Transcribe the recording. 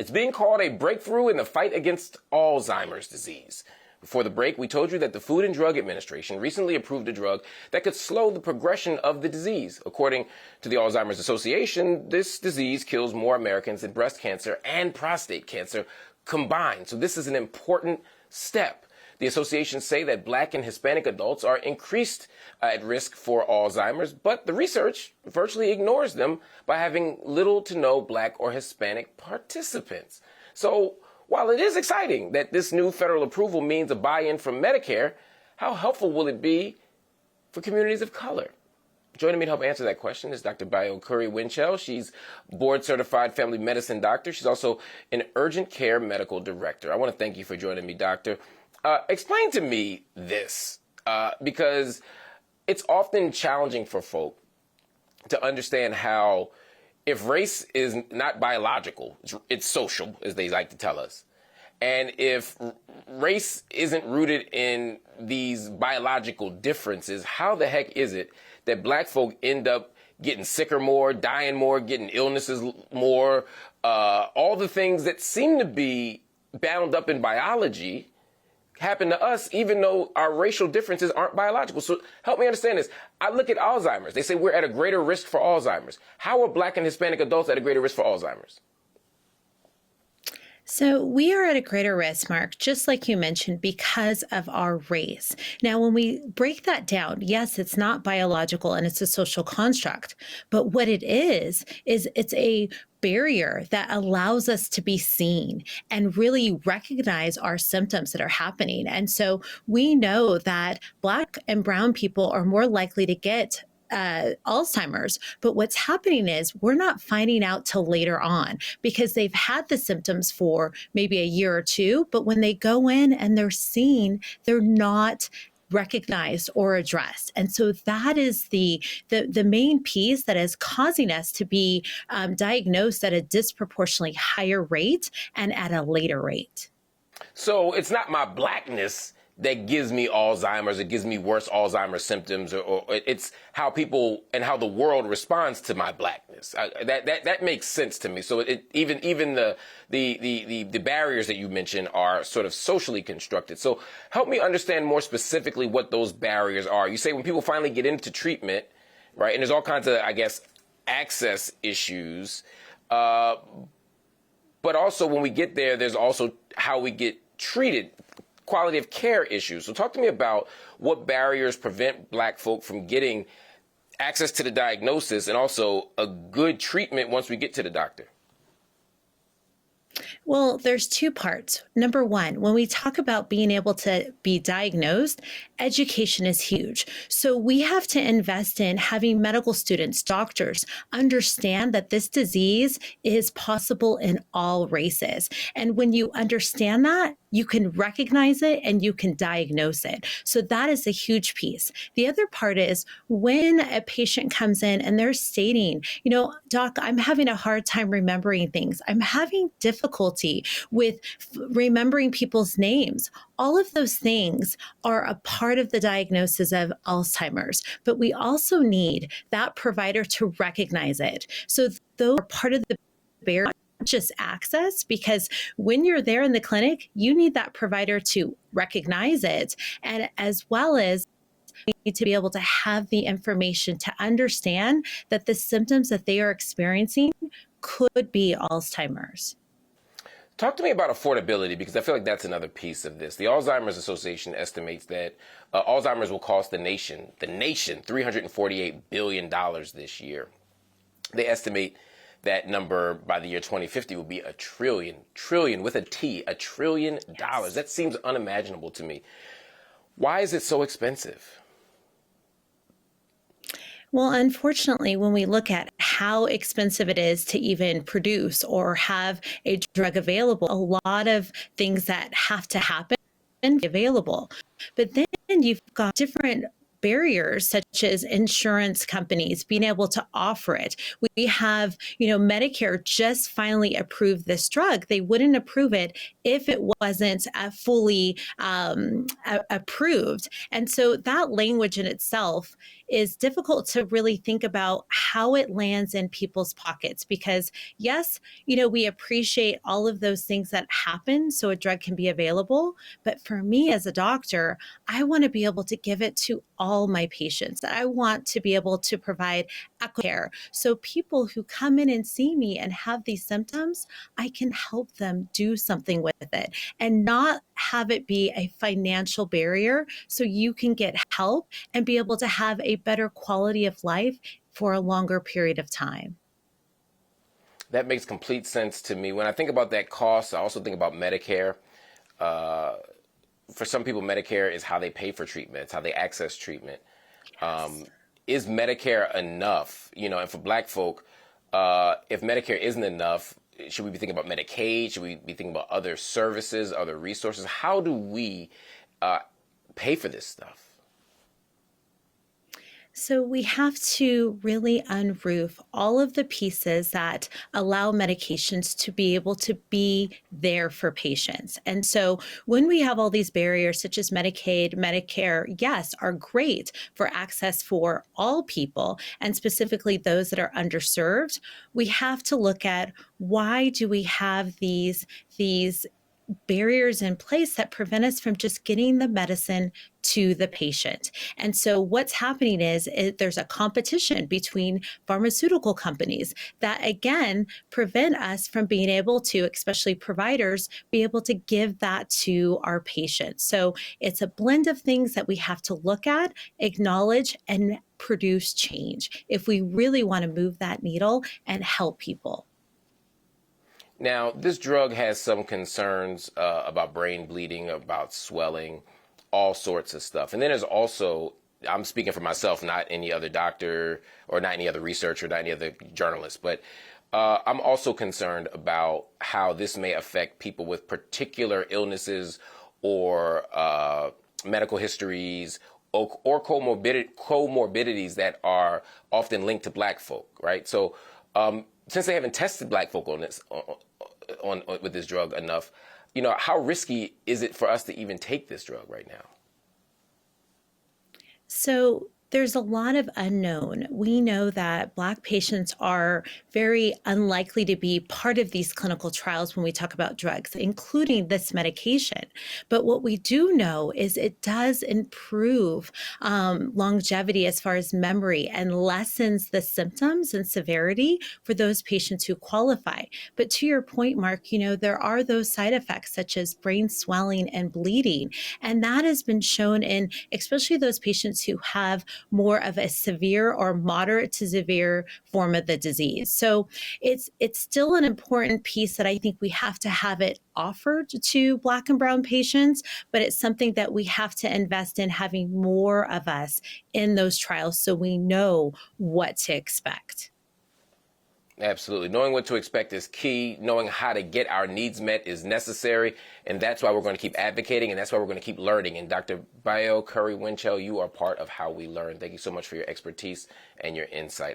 It's being called a breakthrough in the fight against Alzheimer's disease. Before the break, we told you that the Food and Drug Administration recently approved a drug that could slow the progression of the disease. According to the Alzheimer's Association, this disease kills more Americans than breast cancer and prostate cancer combined. So this is an important step. The associations say that Black and Hispanic adults are increased at risk for Alzheimer's, but the research virtually ignores them by having little to no Black or Hispanic participants. So while it is exciting that this new federal approval means a buy-in from Medicare, how helpful will it be for communities of color? Joining me to help answer that question is Dr. Bio Curry-Winchell. She's board-certified family medicine doctor. She's also an urgent care medical director. I want to thank you for joining me, doctor. Explain to me this, because it's often challenging for folk to understand how if race is not biological, it's social, as they like to tell us, and if race isn't rooted in these biological differences, how the heck is it that Black folk end up getting sicker more, dying more, getting illnesses more, all the things that seem to be bound up in biology happen to us, even though our racial differences aren't biological. So help me understand this. I look at Alzheimer's. They say we're at a greater risk for Alzheimer's. How are Black and Hispanic adults at a greater risk for Alzheimer's? So we are at a greater risk, Mark, just like you mentioned, because of our race. Now, when we break that down, yes, it's not biological and it's a social construct, but what it is it's a barrier that allows us to be seen and really recognize our symptoms that are happening. And so we know that Black and brown people are more likely to get Alzheimer's. But what's happening is we're not finding out till later on because they've had the symptoms for maybe a year or two. But when they go in and they're seen, they're not recognized or addressed. And so that is the main piece that is causing us to be diagnosed at a disproportionately higher rate and at a later rate. So it's not my Blackness that gives me Alzheimer's, it gives me worse Alzheimer's symptoms, or it's how people and how the world responds to my Blackness. That makes sense to me. So even the barriers that you mentioned are sort of socially constructed. So help me understand more specifically what those barriers are. You say when people finally get into treatment, right, and there's all kinds of, I guess, access issues, but also when we get there, there's also how we get treated, quality of care issues. So talk to me about what barriers prevent Black folk from getting access to the diagnosis and also a good treatment once we get to the doctor. Well, there's two parts. Number one, when we talk about being able to be diagnosed, education is huge. So we have to invest in having medical students, doctors, understand that this disease is possible in all races. And when you understand that, you can recognize it and you can diagnose it. So that is a huge piece. The other part is when a patient comes in and they're stating, doc, I'm having a hard time remembering things. I'm having difficulty with remembering people's names. All of those things are a part of the diagnosis of Alzheimer's, but we also need that provider to recognize it. So those are part of the barrier, just access, because when you're there in the clinic, you need that provider to recognize it, and as well as you need to be able to have the information to understand that the symptoms that they are experiencing could be Alzheimer's. Talk to me about affordability, because I feel like that's another piece of this. The Alzheimer's Association estimates that Alzheimer's will cost the nation $348 billion this year. They estimate that number by the year 2050 will be trillion with a T, $1 trillion. Yes. That seems unimaginable to me. Why is it so expensive? Well, unfortunately, when we look at how expensive it is to even produce or have a drug available, a lot of things that have to happen and be available. But then you've got different barriers such as insurance companies being able to offer it. We have, Medicare just finally approved this drug. They wouldn't approve it if it wasn't fully approved. And so that language in itself is difficult to really think about how it lands in people's pockets because yes, we appreciate all of those things that happen so a drug can be available. But for me as a doctor, I want to be able to give it to all my patients. I want to be able to provide equitable care. So people who come in and see me and have these symptoms, I can help them do something with it and not have it be a financial barrier so you can get help and be able to have a better quality of life for a longer period of time. That makes complete sense to me. When I think about that cost, I also think about Medicare. For some people, Medicare is how they pay for treatment. It's how they access treatment. Yes. Is Medicare enough? And for Black folk, if Medicare isn't enough, should we be thinking about Medicaid? Should we be thinking about other services, other resources? How do we pay for this stuff? So we have to really unroof all of the pieces that allow medications to be able to be there for patients. And so when we have all these barriers, such as Medicaid, Medicare, yes, are great for access for all people, and specifically those that are underserved, we have to look at why do we have these barriers in place that prevent us from just getting the medicine to the patient. And so what's happening is there's a competition between pharmaceutical companies that again prevent us from being able to, especially providers, be able to give that to our patients. So it's a blend of things that we have to look at, acknowledge, and produce change if we really want to move that needle and help people. Now, this drug has some concerns about brain bleeding, about swelling, all sorts of stuff. And then there's also, I'm speaking for myself, not any other doctor or not any other researcher, not any other journalist, but I'm also concerned about how this may affect people with particular illnesses or medical histories or comorbidities that are often linked to Black folk, right? So since they haven't tested Black folk on this, with this drug enough, how risky is it for us to even take this drug right now? So there's a lot of unknown. We know that Black patients are very unlikely to be part of these clinical trials when we talk about drugs, including this medication. But what we do know is it does improve longevity as far as memory and lessens the symptoms and severity for those patients who qualify. But to your point, Mark, there are those side effects such as brain swelling and bleeding. And that has been shown in especially those patients who have more of a severe or moderate to severe form of the disease. So it's still an important piece that I think we have to have it offered to Black and brown patients, but it's something that we have to invest in having more of us in those trials so we know what to expect. Absolutely. Knowing what to expect is key. Knowing how to get our needs met is necessary. And that's why we're going to keep advocating, and that's why we're going to keep learning. And Dr. Bio Curry-Winchell, you are part of how we learn. Thank you so much for your expertise and your insight.